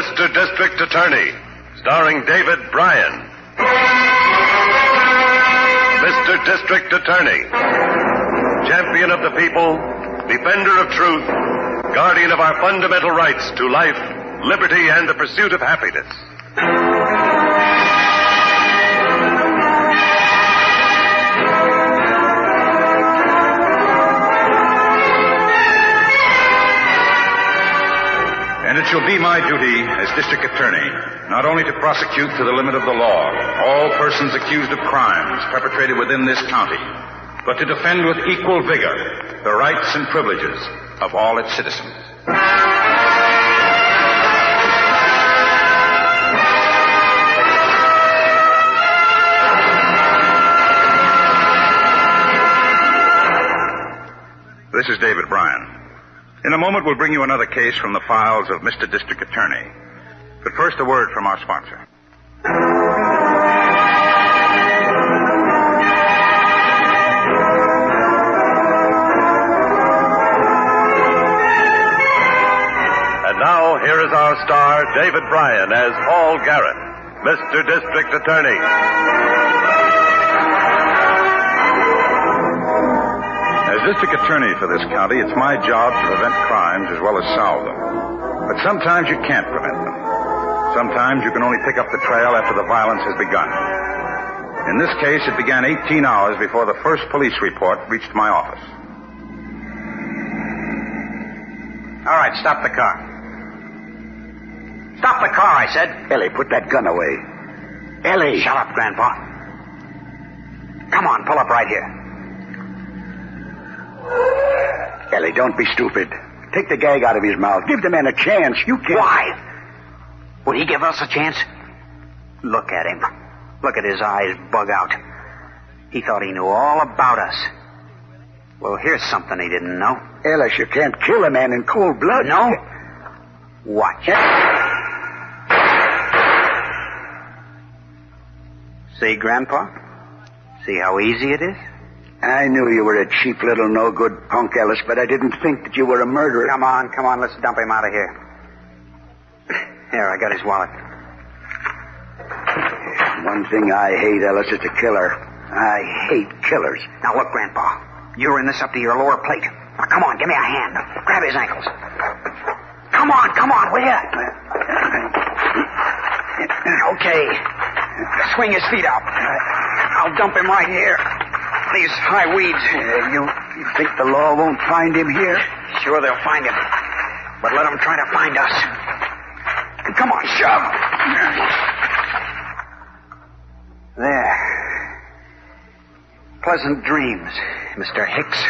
Mr. District Attorney, starring David Bryan. Mr. District Attorney, champion of the people, defender of truth, guardian of our fundamental rights to life, liberty, and the pursuit of happiness. And it shall be my duty as district attorney not only to prosecute to the limit of the law all persons accused of crimes perpetrated within this county, but to defend with equal vigor the rights and privileges of all its citizens. This is David Bryan. In a moment, we'll bring you another case from the files of Mr. District Attorney. But first, a word from our sponsor. And now, here is our star, David Bryan, as Paul Garrett, Mr. District Attorney. As district attorney for this county, it's my job to prevent crimes as well as solve them. But sometimes you can't prevent them. Sometimes you can only pick up the trail after the violence has begun. In this case, it began 18 hours before the first police report reached my office. All right, stop the car. Stop the car, I said. Ellie, put that gun away. Ellie. Shut up, Grandpa. Come on, pull up right here. Ellie, don't be stupid. Take the gag out of his mouth. Give the man a chance. You can't. Why? Would he give us a chance? Look at him. Look at his eyes bug out. He thought he knew all about us. Well, here's something he didn't know. Ellis, you can't kill a man in cold blood. No? Watch. See, Grandpa? See how easy it is? I knew you were a cheap little no-good punk, Ellis, but I didn't think that you were a murderer. Come on, let's dump him out of here. Here, I got his wallet. One thing I hate, Ellis, is a killer. I hate killers. Now, look, Grandpa. You're in this up to your lower plate. Now, come on, give me a hand. Grab his ankles. Come on, will you? Okay. Swing his feet out. I'll dump him right here. These high weeds. You think the law won't find him here? Sure, they'll find him. But let them try to find us. Come on, shove. There. Pleasant dreams, Mr. Hicks.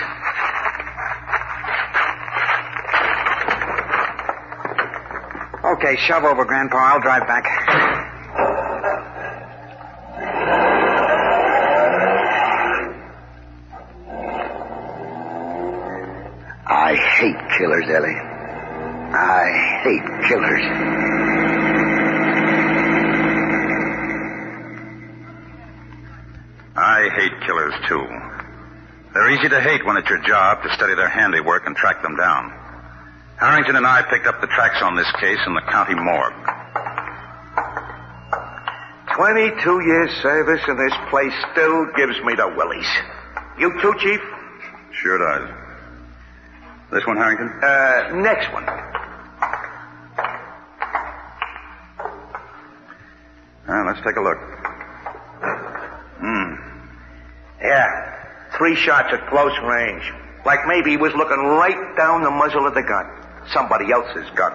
Okay, shove over, Grandpa. I'll drive back. I hate killers, Ellie. I hate killers. I hate killers, too. They're easy to hate when it's your job to study their handiwork and track them down. Harrington and I picked up the tracks on this case in the county morgue. 22 years service in this place still gives me the willies. You too, Chief? Sure does. This one, Harrington? Next one. Let's take a look. Yeah. 3 shots at close range. Like maybe he was looking right down the muzzle of the gun. Somebody else's gun.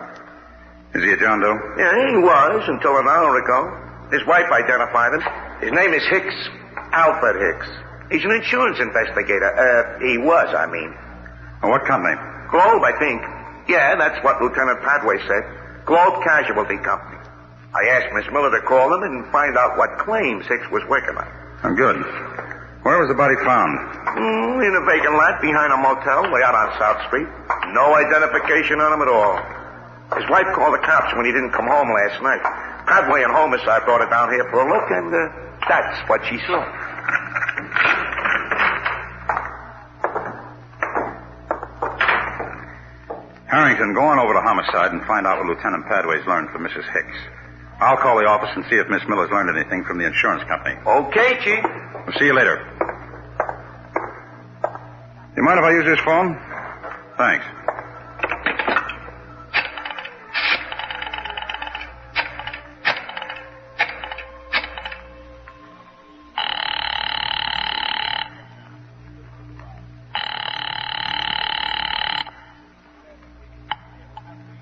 Is he a John Doe? Yeah, he was until an hour ago. His wife identified him. His name is Hicks. Alfred Hicks. He's an insurance investigator. He was, I mean. What company? Globe, I think. Yeah, that's what Lieutenant Padway said. Globe Casualty Company. I asked Miss Miller to call him and find out what claims Hicks was working on. Oh, good. Where was the body found? In a vacant lot behind a motel way out on South Street. No identification on him at all. His wife called the cops when he didn't come home last night. Padway and Homicide brought her down here for a look, and that's what she saw. Harrington. Harrington, go on over to Homicide and find out what Lieutenant Padway's learned from Mrs. Hicks. I'll call the office and see if Miss Miller's learned anything from the insurance company. Okay, Chief. We'll see you later. You mind if I use this phone? Thanks.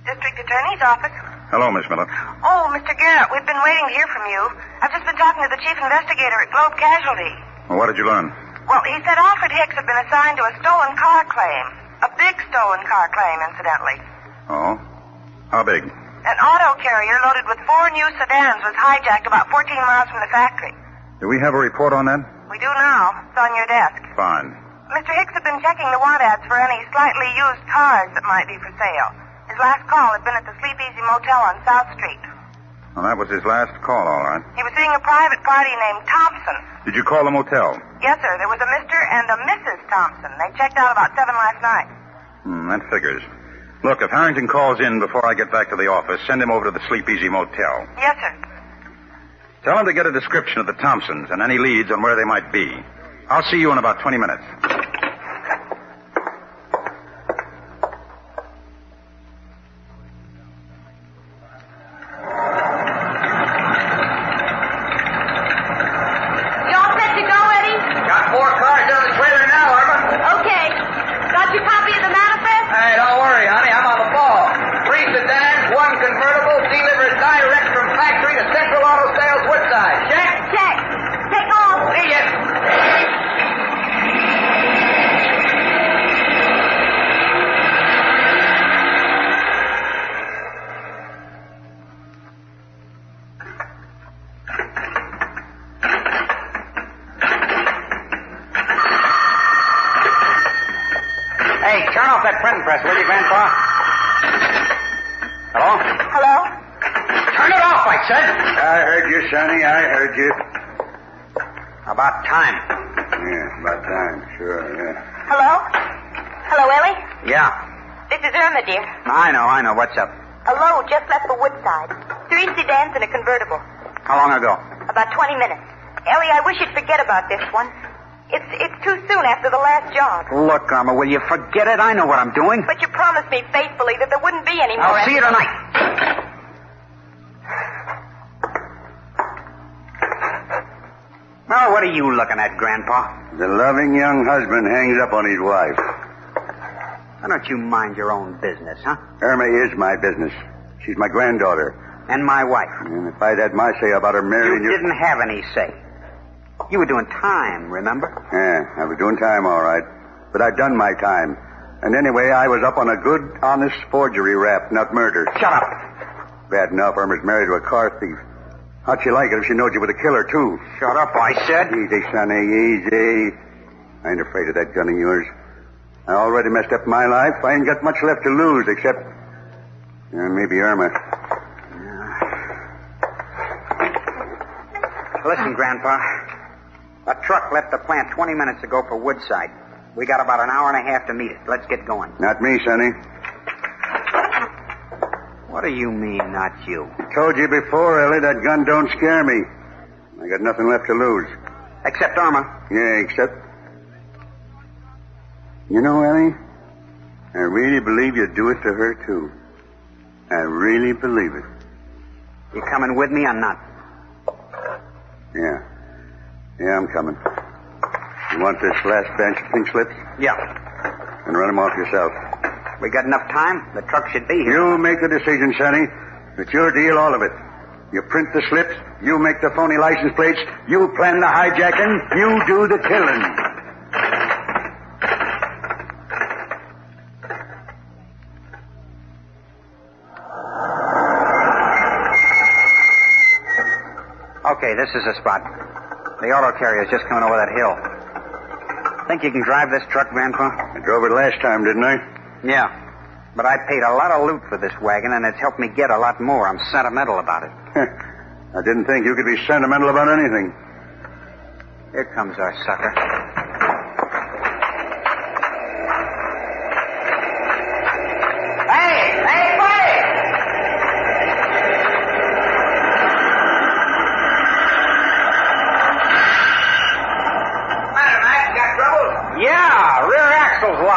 District Attorney's office. Hello, Miss Miller. Oh, Mr. Garrett, we've been waiting to hear from you. I've just been talking to the chief investigator at Globe Casualty. Well, what did you learn? Well, he said Alfred Hicks had been assigned to a stolen car claim. A big stolen car claim, incidentally. Oh? How big? An auto carrier loaded with 4 new sedans was hijacked about 14 miles from the factory. Do we have a report on that? We do now. It's on your desk. Fine. Mr. Hicks had been checking the want ads for any slightly used cars that might be for sale. His last call had been at the Sleep Easy Motel on South Street. Well, that was his last call, all right. He was seeing a private party named Thompson. Did you call the motel? Yes, sir. There was a Mr. and a Mrs. Thompson. They checked out about 7 last night. That figures. Look, if Harrington calls in before I get back to the office, send him over to the Sleep Easy Motel. Yes, sir. Tell him to get a description of the Thompsons and any leads on where they might be. I'll see you in about 20 minutes. Press, will you, Grandpa? Hello? Hello? Turn it off, I said. I heard you, Sonny. I heard you. About time. Yeah, about time. Sure, yeah. Hello? Hello, Ellie? Yeah. This is Irma, dear. I know. What's up? A load just left for Woodside. 3 sedans and a convertible. How long ago? About 20 minutes. Ellie, I wish you'd forget about this one. It's too soon after the last job. Look, Irma, will you forget it? I know what I'm doing. But you promised me faithfully that there wouldn't be any more. I'll see you tonight. Well, what are you looking at, Grandpa? The loving young husband hangs up on his wife. Why don't you mind your own business, huh? Irma is my business. She's my granddaughter. And my wife. And if I'd had my say about her marrying you... You didn't have any say. You were doing time, remember? Yeah, I was doing time, all right. But I'd done my time. And anyway, I was up on a good, honest forgery rap, not murder. Shut up. Bad enough, Irma's married to a car thief. How'd she like it if she knowed you were the killer, too? Shut up, I said. Easy, Sonny, easy. I ain't afraid of that gun of yours. I already messed up my life. I ain't got much left to lose, except... maybe Irma. Listen, Grandpa. A truck left the plant 20 minutes ago for Woodside. We got about an hour and a half to meet it. Let's get going. Not me, Sonny. What do you mean, not you? I told you before, Ellie, that gun don't scare me. I got nothing left to lose. Except Irma. Yeah, except... You know, Ellie, I really believe you'd do it to her, too. I really believe it. You coming with me or not? Yeah. Yeah, I'm coming. You want this last batch of pink slips? Yeah. And run them off yourself. We got enough time. The truck should be here. You make the decision, Sonny. It's your deal, all of it. You print the slips. You make the phony license plates. You plan the hijacking. You do the killing. Okay, this is the spot. The auto carrier's just coming over that hill. Think you can drive this truck, Grandpa? I drove it last time, didn't I? Yeah. But I paid a lot of loot for this wagon, and it's helped me get a lot more. I'm sentimental about it. I didn't think you could be sentimental about anything. Here comes our sucker. Hey!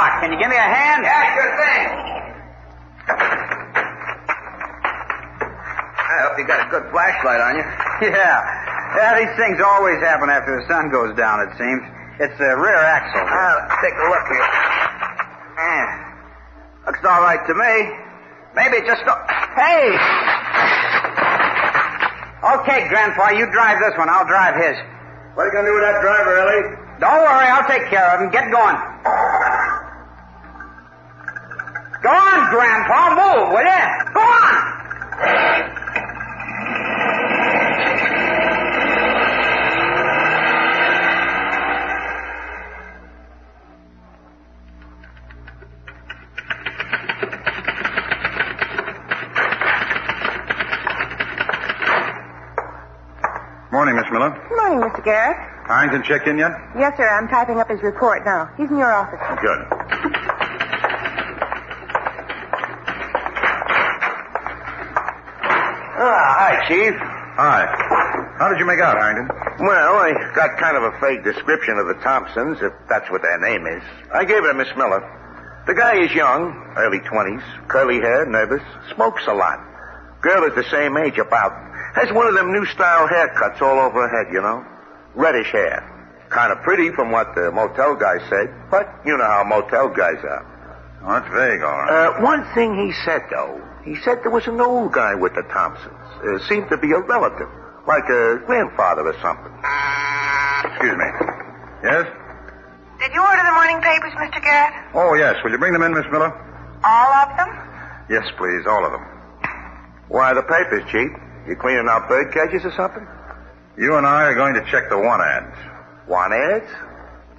Doc, can you give me a hand? Yeah, sure thing. I hope you got a good flashlight on you. Yeah, these things always happen after the sun goes down, it seems. It's the rear axle. Take a look here. Looks all right to me. Maybe it just... Hey! Okay, Grandpa, you drive this one. I'll drive his. What are you going to do with that driver, Ellie? Don't worry, I'll take care of him. Get going. Go on, Grandpa. Move, will you? Go on! Morning, Miss Miller. Morning, Mr. Garrett. Harrington checked in yet? Yes, sir. I'm typing up his report now. He's in your office. Good. Hi, Chief. Hi. How did you make out, Harrington? Well, I got kind of a fake description of the Thompsons, if that's what their name is. I gave it to Miss Miller. The guy is young, early 20s, curly hair, nervous, smokes a lot. Girl is the same age, about. Has one of them new style haircuts all over her head, you know. Reddish hair. Kind of pretty from what the motel guy said, but you know how motel guys are. Oh, that's vague, all right. One thing he said, though. He said there was an old guy with the Thompsons. Seemed to be a relative, like a grandfather or something. Excuse me. Yes? Did you order the morning papers, Mr. Garrett? Oh, yes. Will you bring them in, Miss Miller? All of them? Yes, please. All of them. Why the papers, Chief? You cleaning out bird cages or something? You and I are going to check the want ads. Want ads?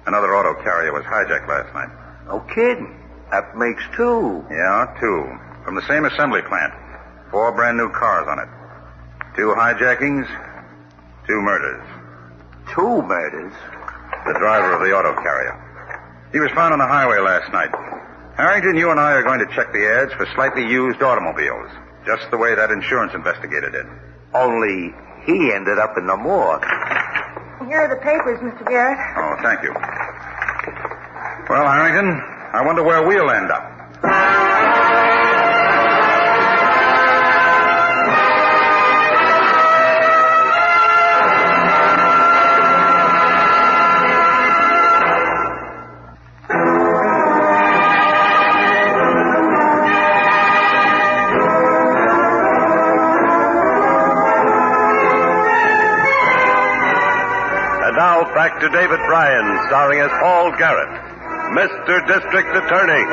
Another auto carrier was hijacked last night. No kidding. That makes two. Yeah, 2. From the same assembly plant. 4 brand new cars on it. 2 hijackings, 2 murders. 2 murders? The driver of the auto carrier. He was found on the highway last night. Harrington, you and I are going to check the ads for slightly used automobiles. Just the way that insurance investigator did. Only he ended up in the morgue. Here are the papers, Mr. Garrett. Oh, thank you. Well, Harrington, I wonder where we'll end up. Back to David Bryan, starring as Paul Garrett, Mr. District Attorney.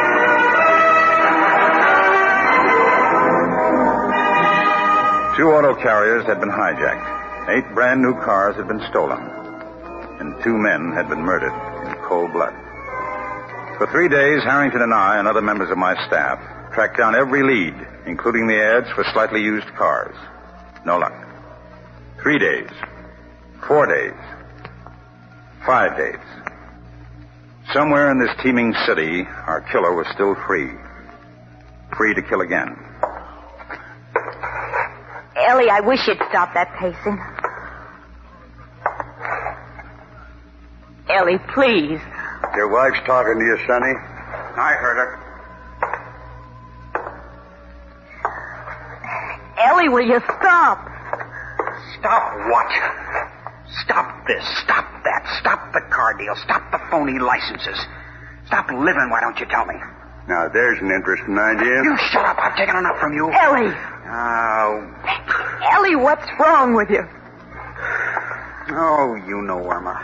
Two auto carriers had been hijacked. 8 brand new cars had been stolen. And 2 men had been murdered in cold blood. For 3 days, Harrington and I and other members of my staff tracked down every lead, including the ads for slightly used cars. No luck. 3 days. 4 days. 5 days. Somewhere in this teeming city, our killer was still free. Free to kill again. Ellie, I wish you'd stop that pacing. Ellie, please. Your wife's talking to you, Sonny. I heard her. Ellie, will you stop? Stop what? Stop this. Stop that. Stop the car deal. Stop the phony licenses. Stop living, why don't you tell me? Now, there's an interesting idea. You shut up. I've taken enough from you. Ellie! Oh. Ellie, what's wrong with you? Oh, you know, Irma.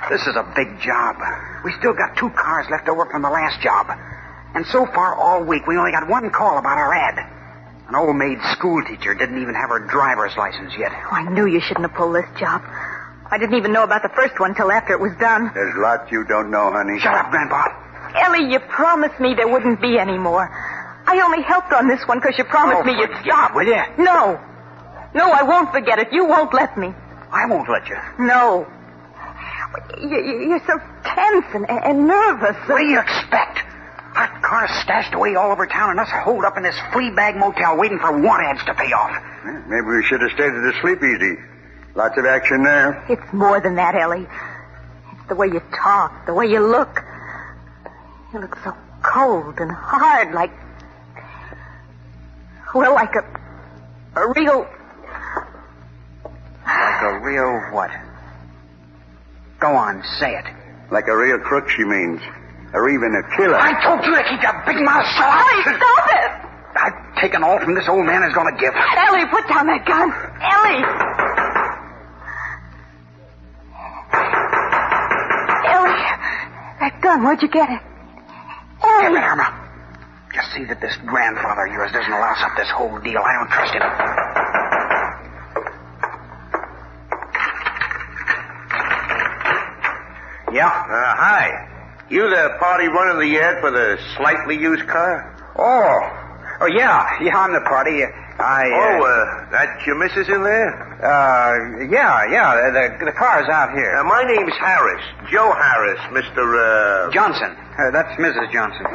This is a big job. We still got 2 cars left over from the last job. And so far all week, we only got 1 call about our ad. An old maid school teacher didn't even have her driver's license yet. Oh, I knew you shouldn't have pulled this job. I didn't even know about the first one till after it was done. There's lots you don't know, honey. Shut up, Grandpa. Ellie, you promised me there wouldn't be any more. I only helped on this one because you promised me you'd stop. Will you? No. No, I won't forget it. You won't let me. I won't let you. No. You're so tense and nervous. What do you expect? Our car's stashed away all over town and us holed up in this flea bag motel waiting for want ads to pay off. Well, maybe we should have stayed at the Sleepeasy. Lots of action there. It's more than that, Ellie. It's the way you talk, the way you look. You look so cold and hard, like a real... Like a real what? Go on, say it. Like a real crook, she means. Or even a killer. I told you to keep your big mouth shut. Ellie, stop it! I've taken all from this old man is going to give. Ellie, put down that gun. Ellie! Ellie, that gun, where'd you get it? Ellie! Give it, Irma. Just see that this grandfather of yours doesn't louse up this whole deal. I don't trust him. Yeah? Hi. You the party running the ad for the slightly used car? Oh, yeah, I'm the party. That's your missus in there? Yeah, the car's out here. My name's Harris. Joe Harris, Mr. Johnson. That's Mrs. Johnson.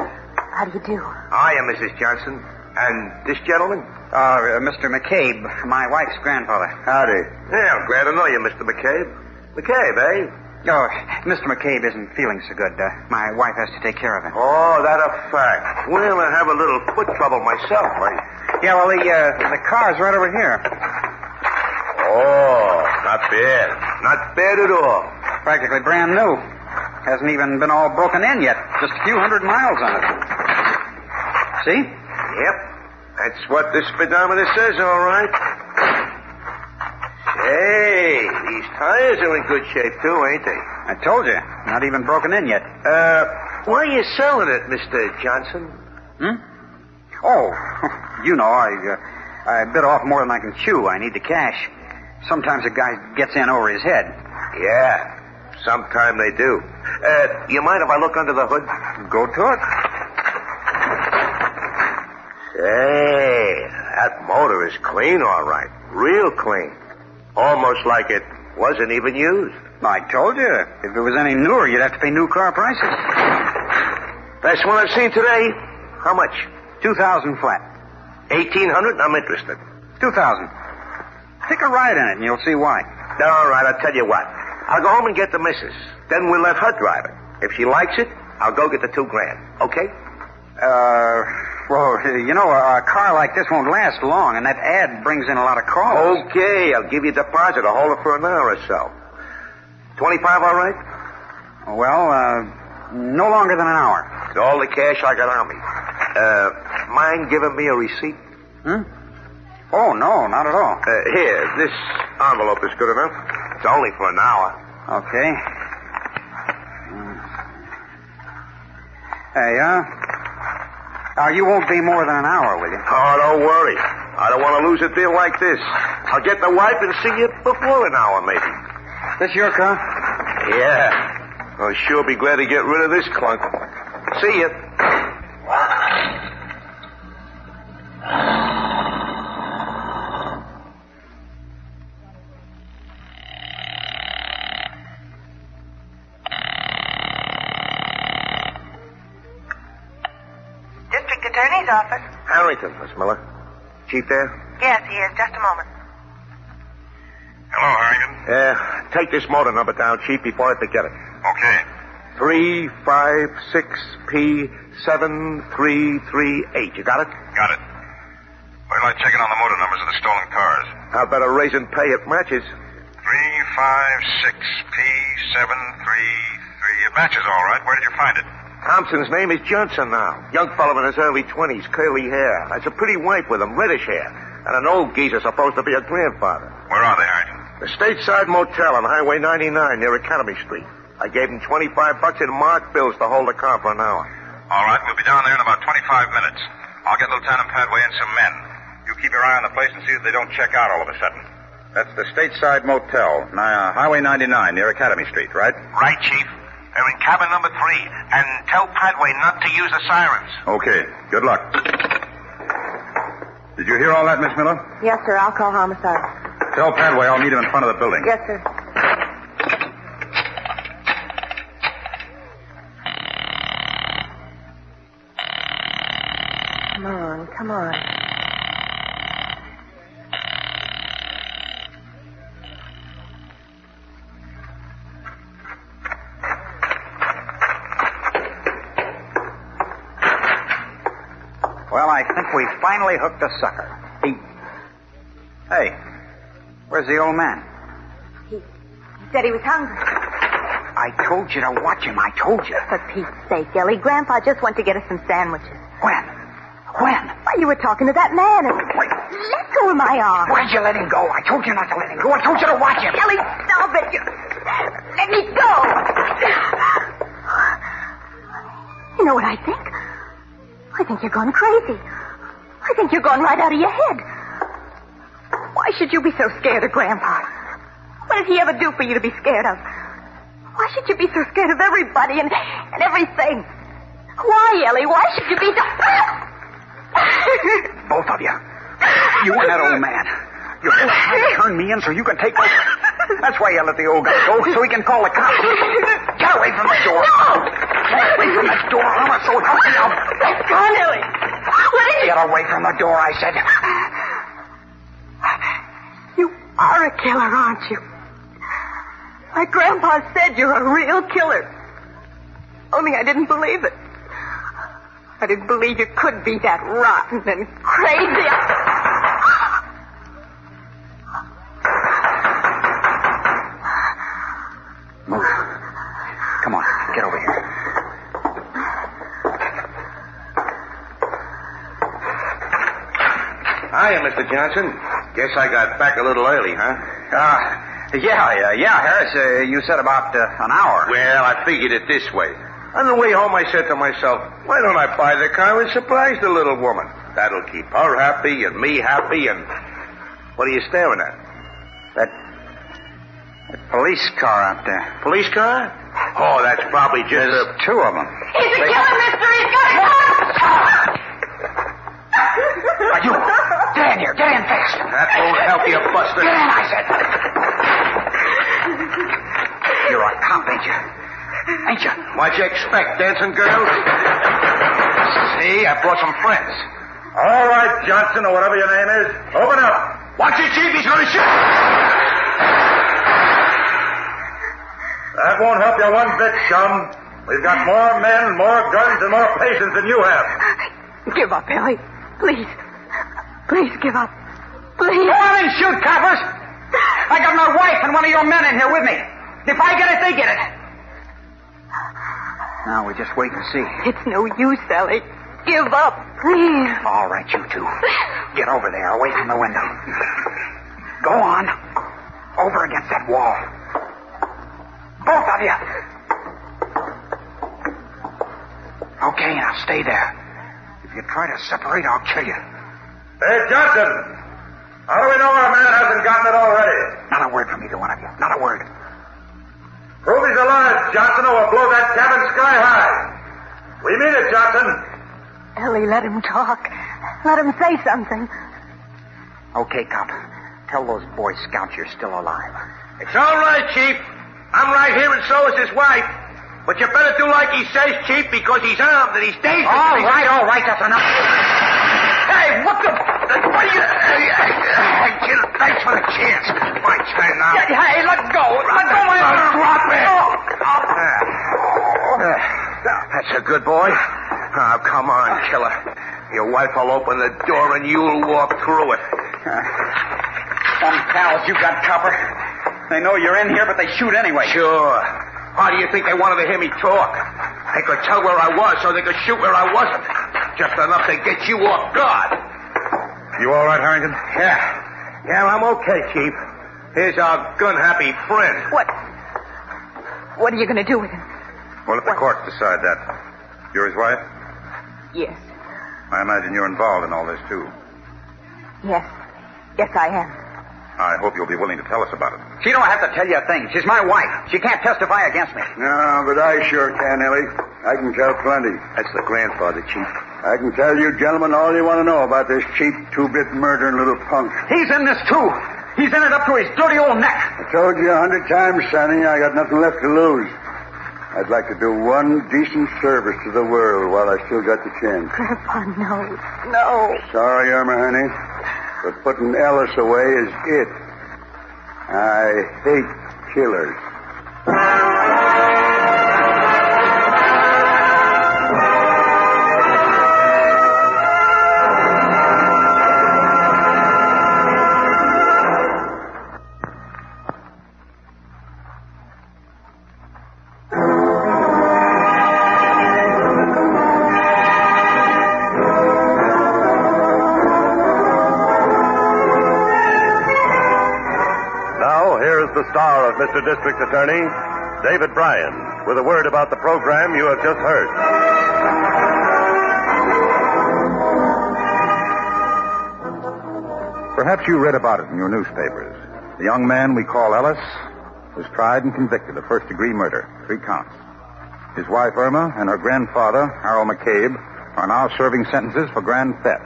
How do you do? Hiya, Mrs. Johnson. And this gentleman? Mr. McCabe, my wife's grandfather. Howdy. Yeah, I'm glad to know you, Mr. McCabe. McCabe, eh? Oh, Mr. McCabe isn't feeling so good. My wife has to take care of him. Oh, that a fact. Well, I have a little foot trouble myself, eh? Yeah, well, the car's right over here. Oh, not bad. Not bad at all. Practically brand new. Hasn't even been all broken in yet. Just a few hundred miles on it. See? Yep. That's what the speedometer says, all right. Hey, these tires are in good shape, too, ain't they? I told you. Not even broken in yet. Why are you selling it, Mr. Johnson? Oh, you know, I bit off more than I can chew. I need the cash. Sometimes a guy gets in over his head. Yeah, sometime they do. You mind if I look under the hood? Go to it. Hey, that motor is clean, all right. Real clean. Almost like it wasn't even used. I told you. If it was any newer, you'd have to pay new car prices. Best one I've seen today. How much? 2,000 flat. 1,800? I'm interested. 2,000. Take a ride in it, and you'll see why. All right, I'll tell you what. I'll go home and get the missus. Then we'll let her drive it. If she likes it, I'll go get the $2,000. Okay? Well, you know, a car like this won't last long, and that ad brings in a lot of calls. Okay, I'll give you a deposit. I'll hold it for an hour or so. 25, all right? Well, no longer than an hour. It's all the cash I got on me. Mind giving me a receipt? Oh, no, not at all. Here, this envelope is good enough. It's only for an hour. Okay. Hey, you won't be more than an hour, will you? Oh, don't worry. I don't want to lose a deal like this. I'll get the wife and see you before an hour, maybe. This your car? Yeah. I'll sure be glad to get rid of this clunk. See you. District Attorney's office. Harrington, Miss Miller. Chief there? Yes, he is. Just a moment. Hello, Harrington. Take this motor number down, Chief, before I forget it. Okay. 356P7338. You got it? Got it. Wait till I check in on the motor numbers of the stolen cars. How about a raise and pay? It matches. 356P733. It matches all right. Where did you find it? Thompson's name is Johnson now. Young fellow in his early 20s, curly hair. That's a pretty wife with him, reddish hair. And an old geezer supposed to be a grandfather. Where are they, Harrington? The Stateside Motel on Highway 99 near Academy Street. I gave him $25 in marked bills to hold the car for an hour. All right, we'll be down there in about 25 minutes. I'll get Lieutenant Padway and some men. You keep your eye on the place and see that they don't check out all of a sudden. That's the Stateside Motel, Highway 99 near Academy Street, right? Right, Chief. They're in cabin number 3. And tell Padway not to use the sirens. Okay, good luck. Did you hear all that, Miss Miller? Yes, sir. I'll call homicide. Tell Padway I'll meet him in front of the building. Yes, sir. Come on. I think we finally hooked a sucker. Hey, where's the old man? He said he was hungry. I told you to watch him. I told you. For Pete's sake, Ellie, Grandpa just went to get us some sandwiches. When? When? Why, you were talking to that man and... Wait. Let go of my arm. Why'd you let him go? I told you not to let him go. I told you to watch him. Ellie, stop it. Let me go. You know what I think? I think you're gone crazy. I think you're gone right out of your head. Why should you be so scared of Grandpa? What did he ever do for you to be scared of? Why should you be so scared of everybody and everything? Why, Ellie? Why should you be so... Both of you. You and that old man. You're both trying to turn me in so you can take over. That's why you let the old guy go, so he can call the cops. Get away from the door. No! Get away from the door. I'm so help me out. Come on, Ellie. What is it? Get away from the door, I said. You are a killer, aren't you? Like Grandpa said, you're a real killer. Only I didn't believe it. I didn't believe you could be that rotten and crazy. Move. Come on, get over here. Hiya, Mr. Johnson. Guess I got back a little early, huh? Yeah, Harris. You said about an hour. Well, I figured it this way. On the way home, I said to myself, why don't I buy the car and surprise the little woman? That'll keep her happy and me happy and... What are you staring at? That police car out there. Police car? Oh, that's probably just There's two of them. He's a killer, mister. He's got a You, get in here. Get in fast. That won't help you, Buster. Get in, I said. You're a cop, ain't you? Ain't you? What'd you expect, dancing girls? See, I brought some friends. All right, Johnson, or whatever your name is. Open up. Watch it, Chief. He's going to shoot. That won't help you one bit, chum. We've got more men, more guns, and more patience than you have. Give up, Ellie. Please. Please give up. Please. Go on and shoot, coppers. I got my wife and one of your men in here with me. If I get it, they get it. Now we just wait and see. It's no use, Ellie. Give up, please. All right, you two. Get over there, away from the window. Go on. Over against that wall. Both of you. Okay, now stay there. If you try to separate, I'll kill you. Hey, Johnson. How do we know our man hasn't gotten it already? Not a word from either one of you. Not a word. Prove he's alive, Johnson, or we'll blow that cabin sky high. We mean it, Johnson. Ellie, let him talk. Let him say something. Okay, cop. Tell those Boy Scouts you're still alive. It's all right, Chief. I'm right here, and so is his wife. But you better do like he says, Chief, because he's armed and he's dangerous. All right, that's enough. Hey, what the... What are you... Thanks for the chance. My turn now. Hey, let go. Let go. Drop it. That's a good boy. Oh, come on, killer. Your wife will open the door and you'll walk through it. Some pals you got, copper. They know you're in here, but they shoot anyway. Sure. How do you think they wanted to hear me talk? They could tell where I was, so they could shoot where I wasn't. Just enough to get you off guard. You all right, Harrington? Yeah, I'm okay, Chief. Here's our gun-happy friend. What are you going to do with him? We'll let the court decide that. You're his wife? Yes. I imagine you're involved in all this, too. Yes. Yes, I am. I hope you'll be willing to tell us about it. She don't have to tell you a thing. She's my wife. She can't testify against me. No, but I sure can, Ellie. I can tell plenty. That's the grandfather, Chief. I can tell you gentlemen all you want to know about this cheap two-bit murdering little punk. He's in this, too. He's in it up to his dirty old neck. I told you 100 times, Sonny, I got nothing left to lose. I'd like to do one decent service to the world while I still got the chance. Grandpa, no. No. Sorry, Irma, honey, but putting Ellis away is it. I hate killers. star of Mr. District Attorney, David Bryan, with a word about the program you have just heard. Perhaps you read about it in your newspapers. The young man we call Ellis was tried and convicted of first-degree murder, 3 counts. His wife, Irma, and her grandfather, Harold McCabe, are now serving sentences for grand theft.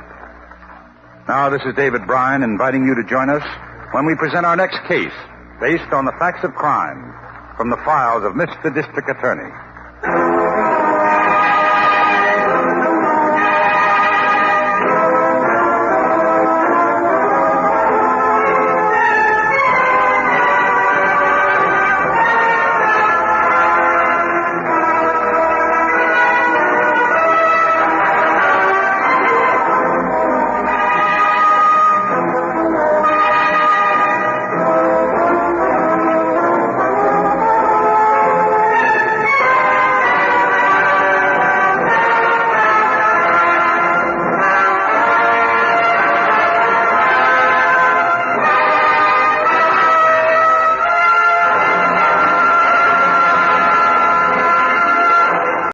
Now, this is David Bryan inviting you to join us when we present our next case based on the facts of crime from the files of Mr. District Attorney.